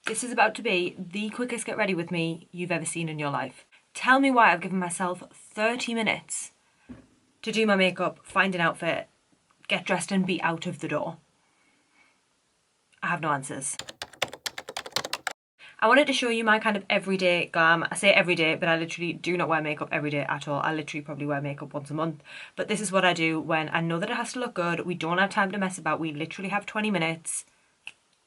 This is about to be the quickest get ready with me you've ever seen in your life. Tell me why I've given myself 30 minutes to do my makeup, find an outfit, get dressed and be out of the door. I have no answers. I wanted to show you my kind of everyday glam. I say everyday, but I literally do not wear makeup every day at all. I literally probably wear makeup once a month. But this is what I do when I know that it has to look good. We don't have time to mess about. We literally have 20 minutes.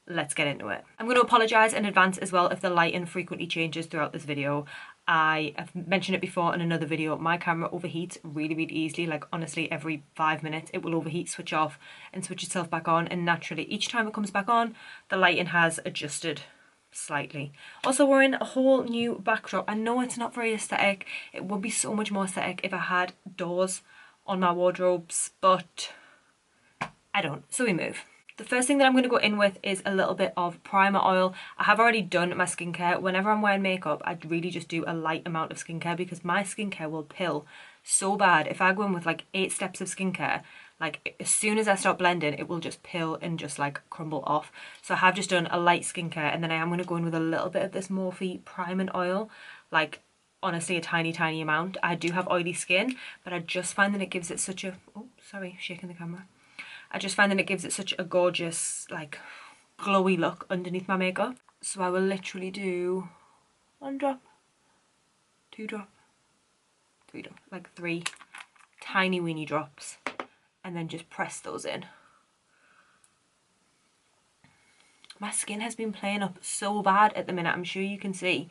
Let's get into it. I'm going to apologise in advance as well if the lighting frequently changes throughout this video. I have mentioned it before in another video. My camera overheats really easily. Like honestly, every 5 minutes it will overheat, switch off and switch itself back on. And naturally, each time it comes back on, the lighting has adjusted slightly. Also, we're in a whole new backdrop. I know it's not very aesthetic. It would be so much more aesthetic if I had doors on my wardrobes, but I don't, so we move. The first thing that I'm going to go in with is a little bit of primer oil. I have already done my skincare. Whenever I'm wearing makeup, I really just do a light amount of skincare because my skincare will pill so bad. If I go in with like 8 steps of skincare, like as soon as I start blending, it will just pill and just like crumble off. So I have just done a light skincare, and then I am going to go in with a little bit of this Morphe priming oil, like honestly a tiny amount. I do have oily skin, but I just find that it gives it such a, oh sorry, shaking the camera. I just find that it gives it such a gorgeous, like, glowy look underneath my makeup. So I will literally do 1 drop, 2 drop, 3 drop, like 3 tiny weeny drops, and then just press those in. My skin has been playing up so bad at the minute, I'm sure you can see.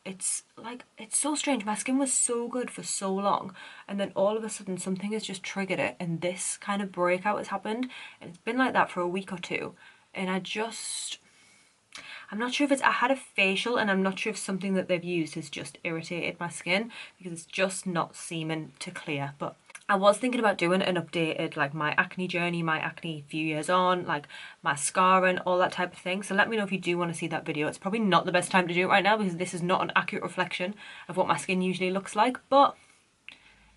It's like, it's so strange. My skin was so good for so long, and then all of a sudden something has just triggered it, and this kind of breakout has happened, and it's been like that for a week or two. And I'm not sure if it's, I had a facial, and I'm not sure if something that they've used has just irritated my skin because it's just not seeming to clear. But I was thinking about doing an updated, like my acne journey, my acne few years on, like mascara and all that type of thing. So let me know if you do want to see that video. It's probably not the best time to do it right now because this is not an accurate reflection of what my skin usually looks like, but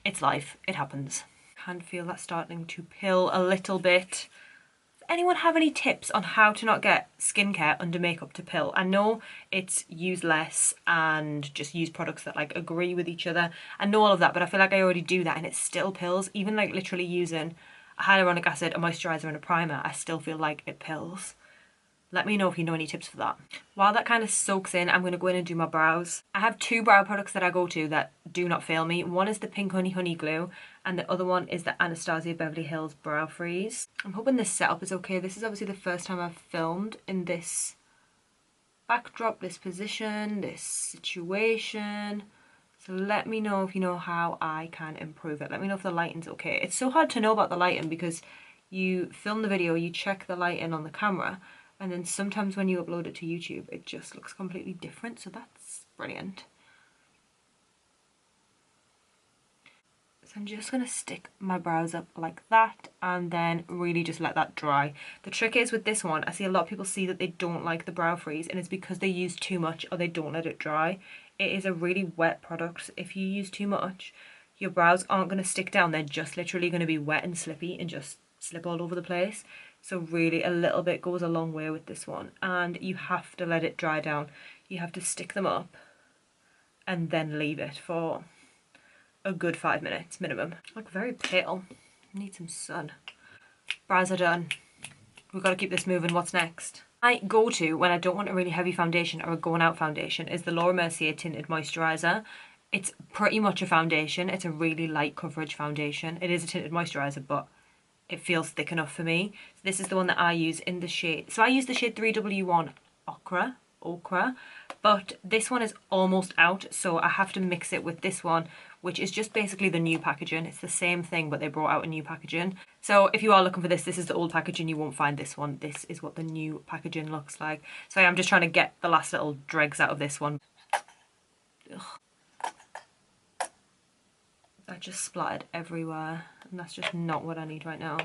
it's life, it happens. I can feel that starting to pill a little bit. Anyone have any tips on how to not get skincare under makeup to pill? I know it's use less and just use products that like agree with each other. I know all of that, but I feel like I already do that and it still pills. Even like literally using a hyaluronic acid, a moisturizer and a primer, I still feel like it pills. Let me know if you know any tips for that. While that kind of soaks in, I'm going to go in and do my brows. I have 2 brow products that I go to that do not fail me. One is the Pink Honey Glue, and the other one is the Anastasia Beverly Hills Brow Freeze. I'm hoping this setup is okay. This is obviously the first time I've filmed in this backdrop, this position, this situation. So let me know if you know how I can improve it. Let me know if the lighting's okay. It's so hard to know about the lighting because you film the video, you check the lighting on the camera, and then sometimes when you upload it to YouTube, it just looks completely different. So that's brilliant. So I'm just going to stick my brows up like that and then really just let that dry. The trick is with this one, I see a lot of people see that they don't like the brow freeze, and it's because they use too much or they don't let it dry. It is a really wet product. If you use too much, your brows aren't going to stick down. They're just literally going to be wet and slippy and just slip all over the place. So really a little bit goes a long way with this one, and you have to let it dry down. You have to stick them up and then leave it for a good 5 minutes minimum. Like very pale, need some sun. Brows are done. We've got to keep this moving. What's next? My go-to when I don't want a really heavy foundation or a going out foundation is the Laura Mercier Tinted Moisturiser. It's pretty much a foundation. It's a really light coverage foundation. It is a tinted moisturiser, but it feels thick enough for me. So this is the one that I use in the shade. So I use the shade 3W1 Ochre, but this one is almost out, so I have to mix it with this one, which is just basically the new packaging. It's the same thing, but they brought out a new packaging. So if you are looking for this, this is the old packaging. You won't find this one. This is what the new packaging looks like. So I'm just trying to get the last little dregs out of this one. Ugh. I just splattered everywhere, and that's just not what I need right now.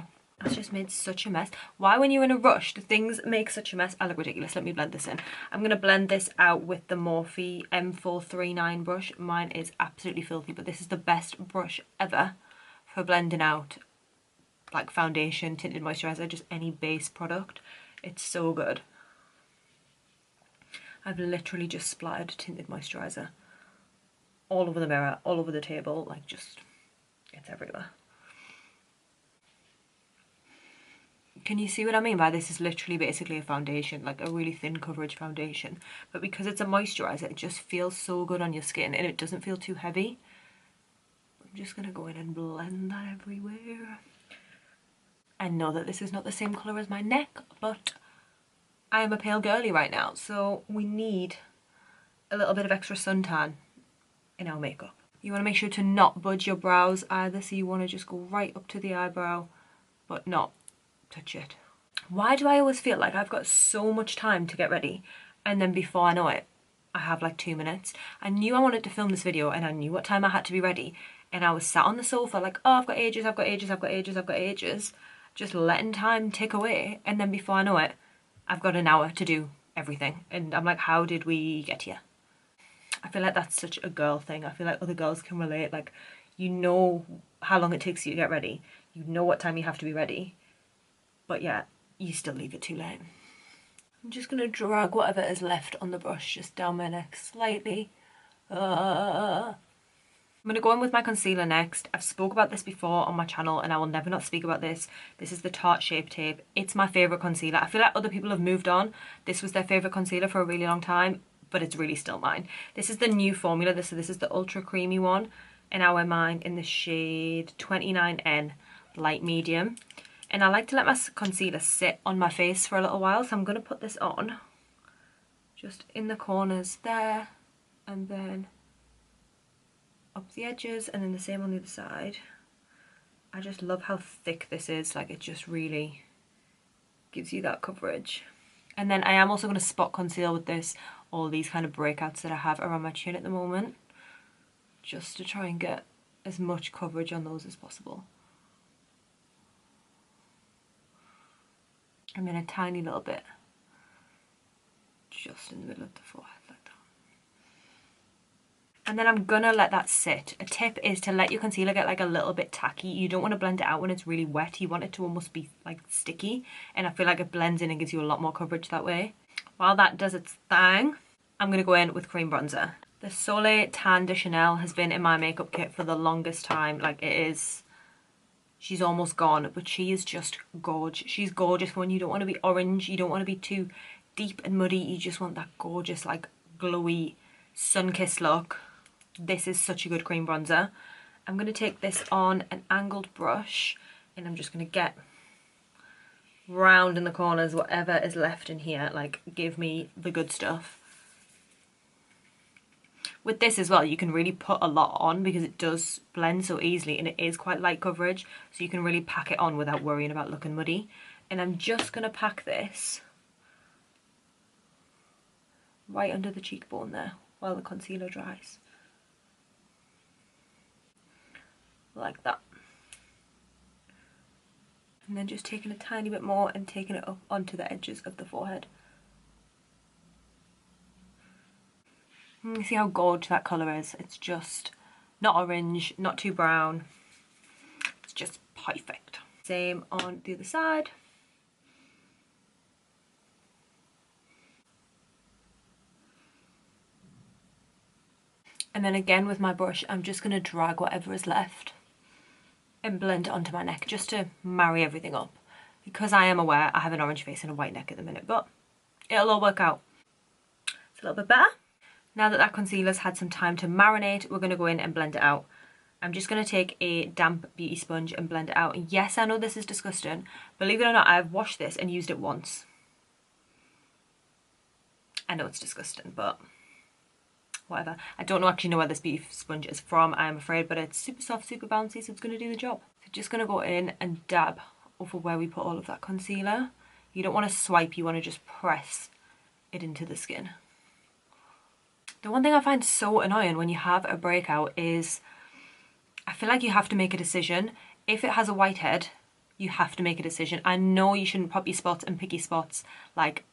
That's just made such a mess. Why when you're in a rush do things make such a mess? I look ridiculous. Let me blend this in. I'm going to blend this out with the Morphe M439 brush. Mine is absolutely filthy, but this is the best brush ever for blending out like foundation, tinted moisturizer, just any base product. It's so good. I've literally just splattered tinted moisturiser all over the mirror, all over the table, like just, it's everywhere. Can you see what I mean by this is literally basically a foundation, like a really thin coverage foundation, but because it's a moisturiser, it just feels so good on your skin and it doesn't feel too heavy. I'm just gonna go in and blend that everywhere. I know that this is not the same colour as my neck, but I am a pale girly right now, so we need a little bit of extra suntan in our makeup. You want to make sure to not budge your brows either, so you want to just go right up to the eyebrow, but not touch it. Why do I always feel like I've got so much time to get ready, and then before I know it, I have like 2 minutes? I knew I wanted to film this video and I knew what time I had to be ready, and I was sat on the sofa like, oh, I've got ages, I've got ages, I've got ages, I've got ages, just letting time tick away, and then before I know it, I've got an hour to do everything. And I'm like, how did we get here? I feel like that's such a girl thing. I feel like other girls can relate. Like, you know how long it takes you to get ready. You know what time you have to be ready. But yeah, you still leave it too late. I'm just going to drag whatever is left on the brush just down my neck slightly. I'm going to go in with my concealer next. I've spoke about this before on my channel and I will never not speak about this. This is the Tarte Shape Tape. It's my favourite concealer. I feel like other people have moved on. This was their favourite concealer for a really long time, but it's really still mine. This is the new formula. This is the ultra creamy one, and I wear mine in the shade 29N light medium. And I like to let my concealer sit on my face for a little while, so I'm going to put this on just in the corners there, and then up the edges, and then the same on the other side. I just love how thick this is. Like, it just really gives you that coverage. And then I am also going to spot conceal with this all these kind of breakouts that I have around my chin at the moment, just to try and get as much coverage on those as possible. And then a tiny little bit just in the middle of the forehead, like that. And then I'm gonna let that sit. A tip is to let your concealer get like a little bit tacky. You don't want to blend it out when it's really wet. You want it to almost be like sticky, and I feel like it blends in and gives you a lot more coverage that way. While that does its thing, I'm gonna go in with cream bronzer. The Soleil Tan de Chanel has been in my makeup kit for the longest time. Like, it is, she's almost gone, but she is just gorgeous. She's gorgeous when you don't want to be orange, you don't want to be too deep and muddy, you just want that gorgeous, like, glowy, sun-kissed look. This is such a good cream bronzer. I'm going to take this on an angled brush, and I'm just going to get round in the corners, whatever is left in here, like, give me the good stuff. With this as well, you can really put a lot on because it does blend so easily, and it is quite light coverage, so you can really pack it on without worrying about looking muddy. And I'm just going to pack this right under the cheekbone there while the concealer dries. Like that. And then just taking a tiny bit more and taking it up onto the edges of the forehead. You see how gorgeous that colour is? It's just not orange, not too brown. It's just perfect. Same on the other side. And then again with my brush, I'm just going to drag whatever is left and blend it onto my neck just to marry everything up. Because I am aware I have an orange face and a white neck at the minute, but it'll all work out. It's a little bit better. Now that concealer's had some time to marinate, we're going to go in and blend it out. I'm just going to take a damp beauty sponge and blend it out. And yes, I know this is disgusting. Believe it or not, I've washed this and used it once. I know it's disgusting, but whatever. I don't actually know where this beauty sponge is from, I am afraid, but it's super soft, super bouncy, so it's going to do the job. So just going to go in and dab over where we put all of that concealer. You don't want to swipe, you want to just press it into the skin. The one thing I find so annoying when you have a breakout is I feel like you have to make a decision. If it has a whitehead, you have to make a decision. I know you shouldn't pop your spots and pick your spots, like,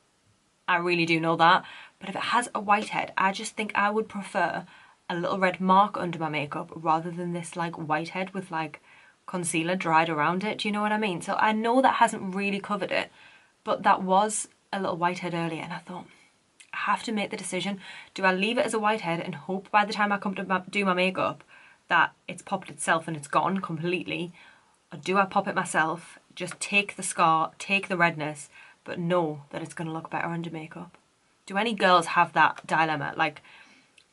I really do know that, but if it has a whitehead, I just think I would prefer a little red mark under my makeup rather than this like whitehead with like concealer dried around it. Do you know what I mean? So I know that hasn't really covered it, but that was a little whitehead earlier, and I thought I have to make the decision. Do I leave it as a whitehead and hope by the time I come to do my makeup that it's popped itself and it's gone completely? Or do I pop it myself, just take the scar, take the redness, but know that it's going to look better under makeup? Do any girls have that dilemma? Like,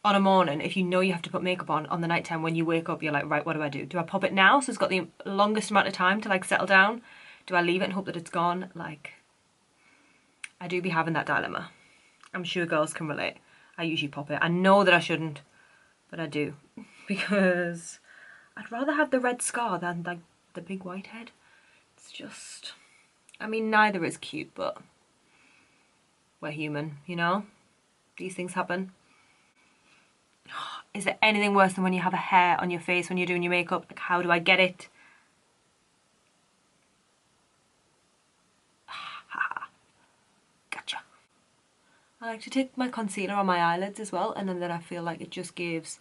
on a morning, if you know you have to put makeup on the night time, when you wake up, you're like, right, what do I do? Do I pop it now so it's got the longest amount of time to like settle down? Do I leave it and hope that it's gone? Like, I do be having that dilemma. I'm sure girls can relate. I usually pop it. I know that I shouldn't, but I do. Because I'd rather have the red scar than like the big whitehead. It's just, I mean, neither is cute, but we're human, you know? These things happen. Is there anything worse than when you have a hair on your face when you're doing your makeup? Like, how do I get it? Gotcha. I like to take my concealer on my eyelids as well, and then I feel like it just gives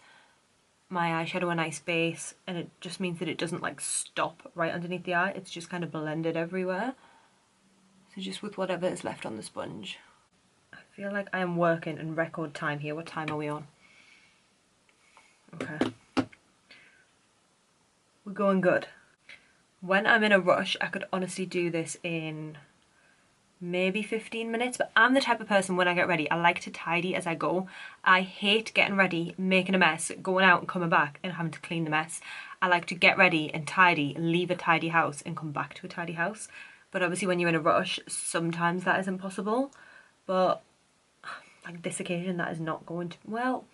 my eyeshadow a nice base, and it just means that it doesn't like stop right underneath the eye. It's just kind of blended everywhere. So just with whatever is left on the sponge. I feel like I am working in record time here. What time are we on? Okay. We're going good. When I'm in a rush, I could honestly do this in maybe 15 minutes, but I'm the type of person, when I get ready, I like to tidy as I go. I hate getting ready, making a mess, going out and coming back and having to clean the mess. I like to get ready and tidy, leave a tidy house and come back to a tidy house. But obviously when you're in a rush, sometimes that isn't possible. But like this occasion, that is not going to, well,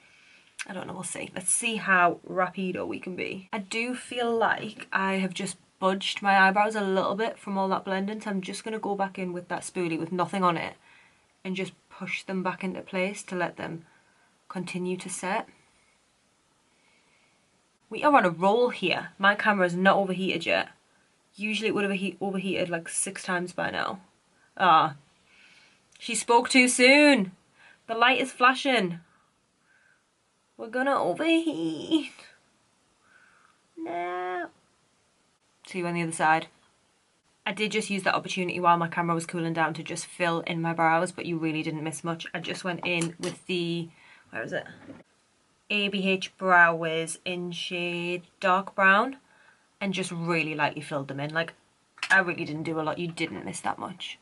I don't know, we'll see. Let's see how rapido we can be. I do feel like I have just budged my eyebrows a little bit from all that blending, so I'm just going to go back in with that spoolie with nothing on it and just push them back into place to let them continue to set. We are on a roll here. My camera's not overheated yet. Usually it would have overheated like 6 times by now. Ah, she spoke too soon. The light is flashing. We're gonna overheat. No. See you on the other side. I did just use that opportunity while my camera was cooling down to just fill in my brows, but you really didn't miss much. I just went in with the, where is it? ABH Brow Wiz in shade dark brown and just really lightly filled them in. Like, I really didn't do a lot. You didn't miss that much.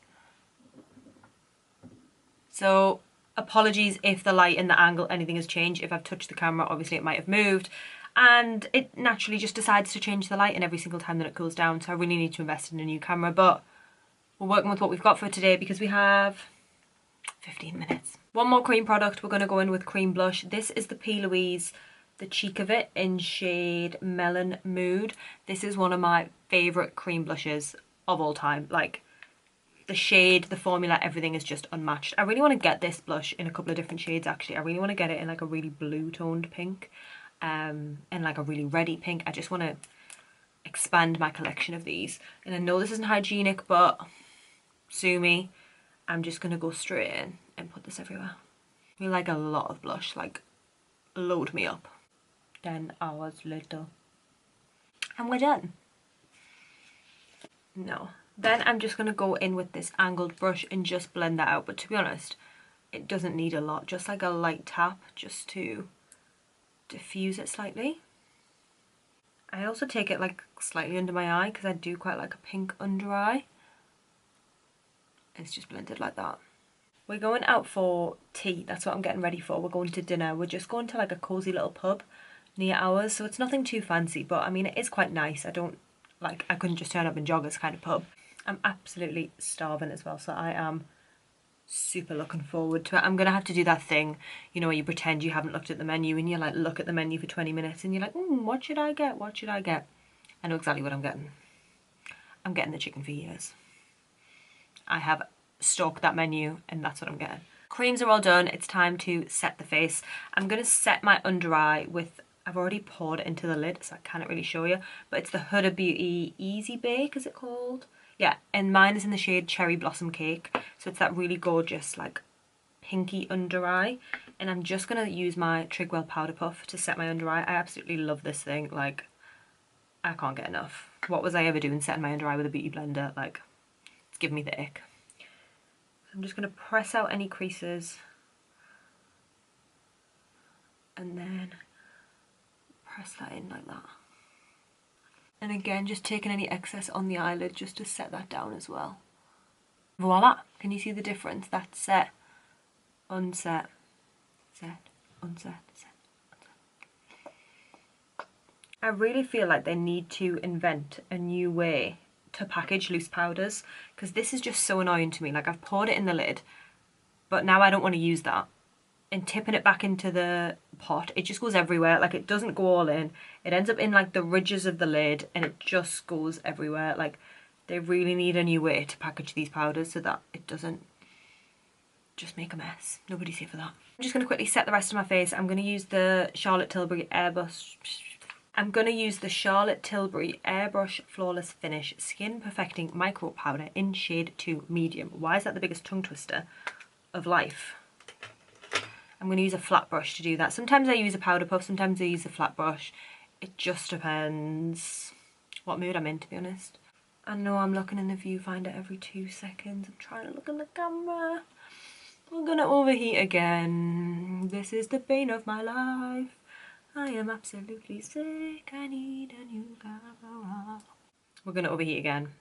So apologies if the light and the angle, anything has changed. If I've touched the camera, obviously it might have moved. And it naturally just decides to change the light in every single time that it cools down. So I really need to invest in a new camera. But we're working with what we've got for today because we have 15 minutes. One more cream product. We're going to go in with cream blush. This is the P. Louise, the cheek of it in shade Melon Mood. This is one of my favourite cream blushes of all time. Like, the shade, the formula, everything is just unmatched. I really want to get this blush in a couple of different shades actually. I really want to get it in like a really blue toned pink and like a really reddy pink. I just want to expand my collection of these. And I know this isn't hygienic, but sue me. I'm just going to go straight in and put this everywhere. We like a lot of blush, like load me up. 10 hours later. And we're done. No. Then I'm just going to go in with this angled brush and just blend that out. But to be honest, it doesn't need a lot. Just like a light tap just to diffuse it slightly. I also take it like slightly under my eye because I do quite like a pink under eye. It's just blended like that. We're going out for tea. That's what I'm getting ready for. We're going to dinner. We're just going to like a cozy little pub near ours. So it's nothing too fancy, but I mean, it is quite nice. I couldn't just turn up in joggers kind of pub. I'm absolutely starving as well, so I am super looking forward to it. I'm gonna have to do that thing, you know, where you pretend you haven't looked at the menu and you like look at the menu for 20 minutes and you're like, what should I get? What should I get? I know exactly what I'm getting. I'm getting the chicken for years. I have stalked that menu and that's what I'm getting. Creams are all done. It's time to set the face. I'm gonna set my under eye with, I've already poured it into the lid, so I can't really show you, but it's the Huda Beauty Easy Bake, is it called? Yeah, and mine is in the shade Cherry Blossom Cake. So it's that really gorgeous, like, pinky under eye. And I'm just going to use my Trigwell Powder Puff to set my under eye. I absolutely love this thing. Like, I can't get enough. What was I ever doing setting my under eye with a beauty blender? Like, it's giving me the ick. So I'm just going to press out any creases and then press that in like that. And again, just taking any excess on the eyelid just to set that down as well. Voila! Can you see the difference? That's set, unset, set, unset, set, unset. I really feel like they need to invent a new way to package loose powders, because this is just so annoying to me. Like, I've poured it in the lid, but now I don't want to use that. And tipping it back into the pot, it just goes everywhere. Like, it doesn't go all in. It ends up in like the ridges of the lid and it just goes everywhere. Like, they really need a new way to package these powders so that it doesn't just make a mess. Nobody's here for that. I'm just going to quickly set the rest of my face. I'm going to use the Charlotte Tilbury Airbrush. I'm going to use the Charlotte Tilbury Airbrush Flawless Finish Skin Perfecting Micro Powder in shade 2 Medium. Why is that the biggest tongue twister of life? I'm going to use a flat brush to do that. Sometimes I use a powder puff, sometimes I use a flat brush. It just depends what mood I'm in, to be honest. I know I'm looking in the viewfinder every 2 seconds. I'm trying to look in the camera. We're going to overheat again. This is the bane of my life. I am absolutely sick. I need a new camera. We're going to overheat again.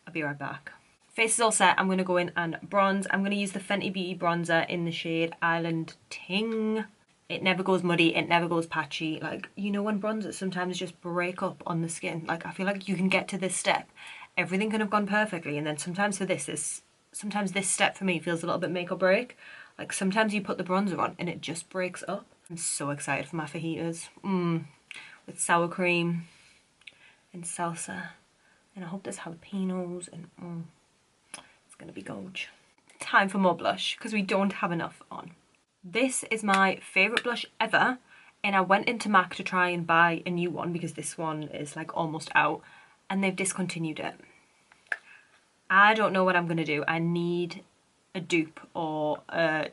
I'll be right back. Face is all set. I'm going to go in and bronze. I'm going to use the Fenty Beauty bronzer in the shade Island Ting. It never goes muddy. It never goes patchy. Like, you know when bronzers sometimes just break up on the skin? Like, I feel like you can get to this step. Everything can have gone perfectly. And then sometimes for this, sometimes this step for me feels a little bit make or break. Like, sometimes you put the bronzer on and it just breaks up. I'm so excited for my fajitas. With sour cream and salsa. And I hope there's jalapenos and it's gonna be gorge. Time for more blush, because we don't have enough on. This is my favourite blush ever, and I went into MAC to try and buy a new one because this one is like almost out and they've discontinued it. I don't know what I'm gonna do. I need a dupe or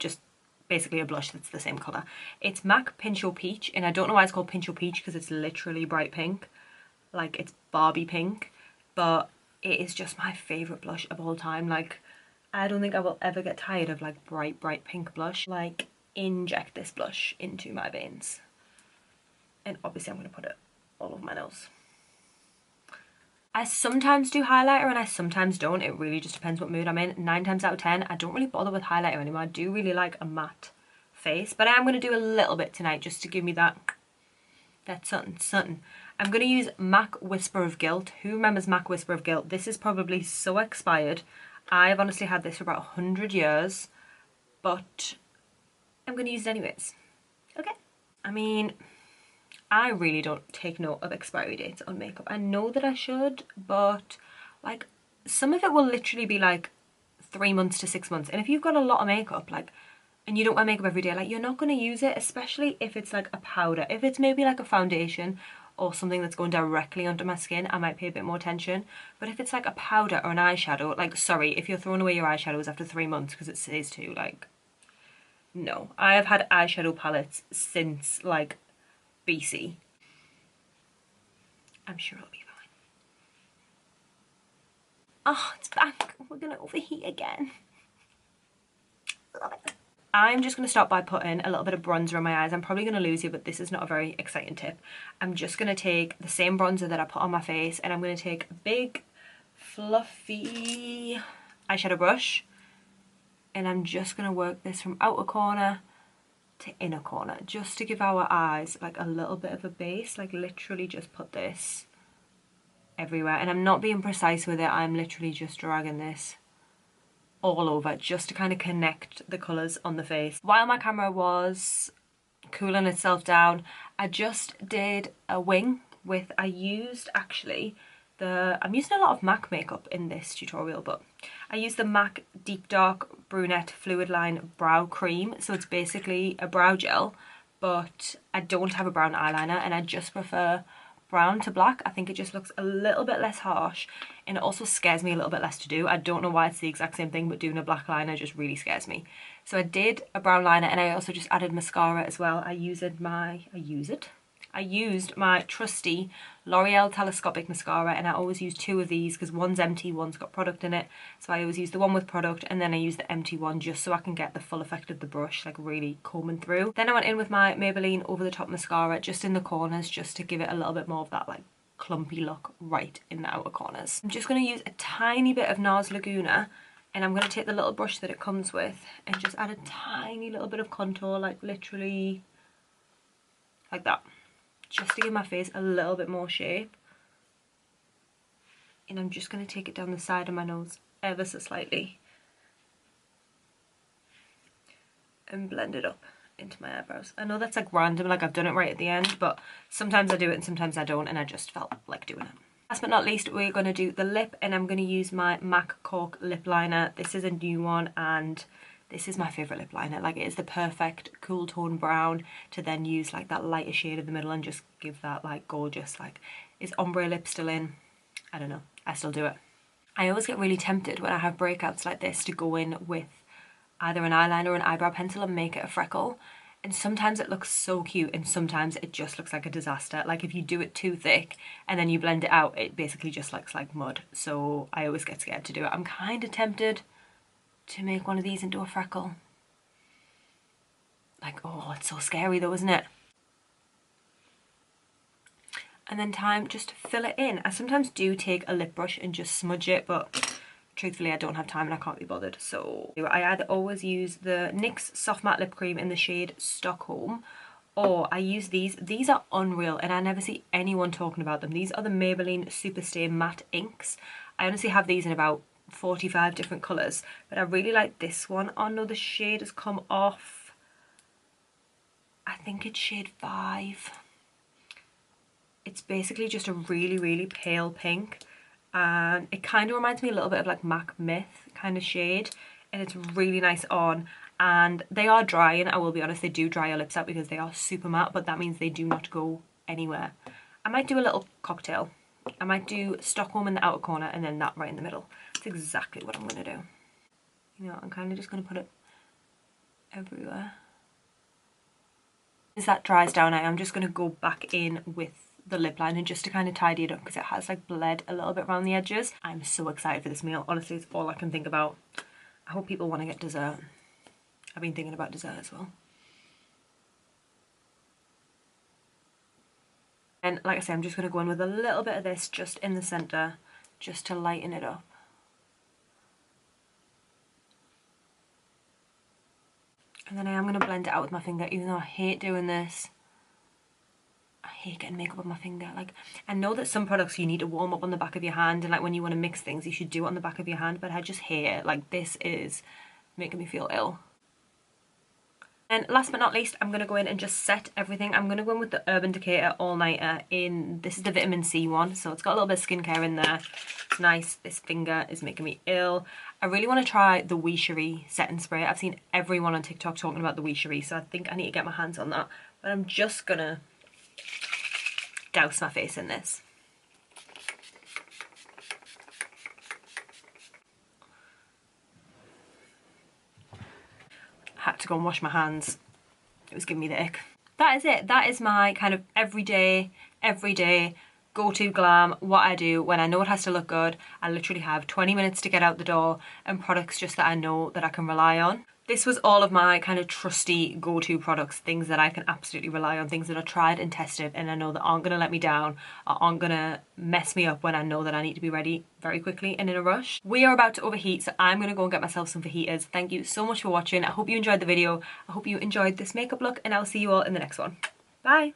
just basically a blush that's the same colour. It's MAC Pincho Peach, and I don't know why it's called Pincho Peach because it's literally bright pink. Like, it's Barbie pink, but it is just my favourite blush of all time. Like, I don't think I will ever get tired of like bright pink blush. Like, inject this blush into my veins. And obviously I'm going to put it all over my nose. I sometimes do highlighter and I sometimes don't. It really just depends what mood I'm in. 9 times out of 10, I don't really bother with highlighter anymore. I do really like a matte face, but I am going to do a little bit tonight just to give me that something. I'm going to use MAC Whisper of Guilt. Who remembers MAC Whisper of Guilt? This is probably so expired. I've honestly had this for about 100 years, but I'm going to use it anyways. Okay. I mean, I really don't take note of expiry dates on makeup. I know that I should, but like, some of it will literally be like 3 months to 6 months. And if you've got a lot of makeup, like, and you don't wear makeup every day, like, you're not going to use it, especially if it's like a powder. If it's maybe like a foundation or something that's going directly under my skin, I might pay a bit more attention. But if it's like a powder or an eyeshadow, like, sorry, if you're throwing away your eyeshadows after 3 months because it says to, like, no. I have had eyeshadow palettes since, like, BC. I'm sure it'll be fine. Oh, it's back. We're gonna overheat again. Love it. I'm just going to start by putting a little bit of bronzer on my eyes. I'm probably going to lose you, but this is not a very exciting tip. I'm just going to take the same bronzer that I put on my face, and I'm going to take a big, fluffy eyeshadow brush, and I'm just going to work this from outer corner to inner corner, just to give our eyes like a little bit of a base. Like, literally just put this everywhere. And I'm not being precise with it. I'm literally just dragging this all over just to kind of connect the colours on the face. While my camera was cooling itself down, I just did a wing with, I used actually I'm using a lot of MAC makeup in this tutorial, but I used the MAC Deep Dark Brunette Fluid Line Brow Cream. So it's basically a brow gel, but I don't have a brown eyeliner and I just prefer brown to black. I think it just looks a little bit less harsh, and it also scares me a little bit less to do. I don't know why it's the exact same thing, but doing a black liner just really scares me. So I did a brown liner, and I also just added mascara as well. I use I used my trusty L'Oreal Telescopic Mascara, and I always use two of these because one's empty, one's got product in it. So I always use the one with product and then I use the empty one just so I can get the full effect of the brush, like really combing through. Then I went in with my Maybelline Over the Top Mascara just in the corners, just to give it a little bit more of that like clumpy look right in the outer corners. I'm just going to use a tiny bit of NARS Laguna, and I'm going to take the little brush that it comes with and just add a tiny little bit of contour, like literally like that, just to give my face a little bit more shape. And I'm just going to take it down the side of my nose ever so slightly and blend it up into my eyebrows. I know that's like random, like I've done it right at the end, but sometimes I do it and sometimes I don't, and I just felt like doing it. Last but not least, we're going to do the lip, and I'm going to use my MAC Cork lip liner. This is a new one, and this is my favourite lip liner. Like, it is the perfect cool tone brown to then use like that lighter shade in the middle and just give that like gorgeous, like, is ombre lip still in? I don't know, I still do it. I always get really tempted when I have breakouts like this to go in with either an eyeliner or an eyebrow pencil and make it a freckle. And sometimes it looks so cute and sometimes it just looks like a disaster. Like if you do it too thick and then you blend it out, it basically just looks like mud. So I always get scared to do it. I'm kind of tempted to make one of these into a freckle. Like, oh, it's so scary though, isn't it? And then time just to fill it in. I sometimes do take a lip brush and just smudge it, but truthfully I don't have time and I can't be bothered. So I either always use the NYX Soft Matte Lip Cream in the shade Stockholm, or I use these. These are unreal and I never see anyone talking about them. These are the Maybelline Superstay Matte Inks. I honestly have these in about 45 different colours, but I really like this one. Oh no, the shade has come off. I think it's shade 5. It's basically just a really, really pale pink, and it kind of reminds me a little bit of like MAC Myth kind of shade, and it's really nice on. And they are drying, I will be honest, they do dry your lips out because they are super matte, but that means they do not go anywhere. I might do a little cocktail. I might do Stockholm in the outer corner and then that right in the middle. That's exactly what I'm going to do. You know, I'm kind of just going to put it everywhere. As that dries down, I am just going to go back in with the lip liner just to kind of tidy it up because it has like bled a little bit around the edges. I'm so excited for this meal. Honestly, it's all I can think about. I hope people want to get dessert. I've been thinking about dessert as well. And like I say, I'm just going to go in with a little bit of this just in the centre, just to lighten it up. And then I am going to blend it out with my finger, even though I hate doing this. I hate getting makeup on my finger. Like, I know that some products you need to warm up on the back of your hand, and like when you want to mix things you should do it on the back of your hand, but I just hate it. Like, this is making me feel ill. And last but not least, I'm going to go in and just set everything. I'm going to go in with the Urban Decay All Nighter in, this is the vitamin C one, so it's got a little bit of skincare in there. It's nice. This finger is making me ill. I really want to try the Wee Cherie setting spray. I've seen everyone on TikTok talking about the Wee Cherie, so I think I need to get my hands on that. But I'm just going to douse my face in this. Had to go and wash my hands. It was giving me the ick. That is it. That is my kind of everyday go-to glam, what I do when I know it has to look good. I literally have 20 minutes to get out the door and products just that I know that I can rely on. This was all of my kind of trusty go-to products, things that I can absolutely rely on, things that are tried and tested and I know that aren't going to let me down, or aren't going to mess me up when I know that I need to be ready very quickly and in a rush. We are about to overheat, so I'm going to go and get myself some fajitas. Thank you so much for watching. I hope you enjoyed the video. I hope you enjoyed this makeup look, and I'll see you all in the next one. Bye!